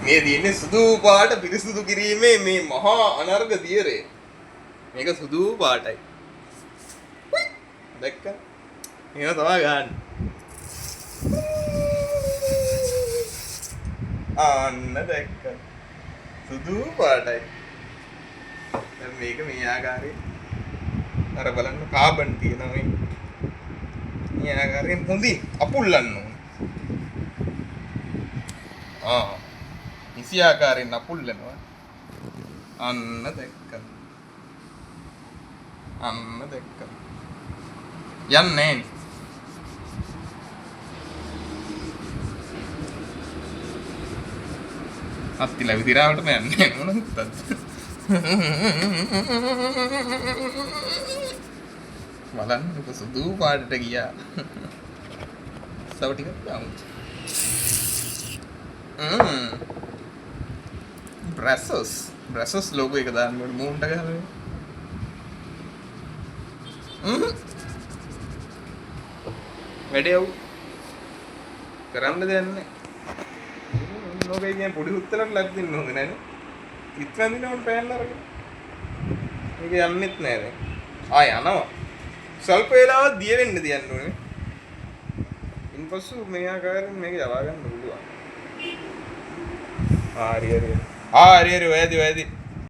මේ තියෙන්නේ සුදු පාට පිරිසුදු කිරීමේ මේ මහා අනර්ග දියරේ. මේක සුදු පාටයි. දැක්ක? මේක තමයි ගන්න. අන්න දැක්ක. සුදු පාටයි. දැන් මේක මේ ආකාරයෙන් අර බලන්න කාබන් තියෙනවා මේ. මේ ආකාරයෙන් හොඳින් අපුල්ලන්න ඕනේ. කිසි ආකාරයෙන් අපුල්ලනවා. අන්න දැක්ක. අන්න දැක්ක. යන්නේ නෑ. අත්තිලා විදිරාවටම යන්නේ මොනවද? බලන්න සුදු පාටට ගියා. තව ටිකක් දාමු. බ්‍රැසස් ලෝගෝ එක දාන්න ඕනේ මූන්ට ගහලා. වැඩේ යව්. කරන්න දෙයක් නැහැ. ලෝගෝ එකෙන් පොඩි උත්තරයක් ලැබ දෙන්න හොඳ නැහැ නේ. ඉත්‍රන් දිනවල පෑන්ලා අරගෙන. මේක යන්නෙත් නැහැ දැන්. යනවා. සල්ප වේලාවක් දිය වෙන්න තියන්න ඕනේ. ඉන්පසු මේ ආකාරයෙන් මේක යවා ගන්න පුළුවන්. හරි. වැදි.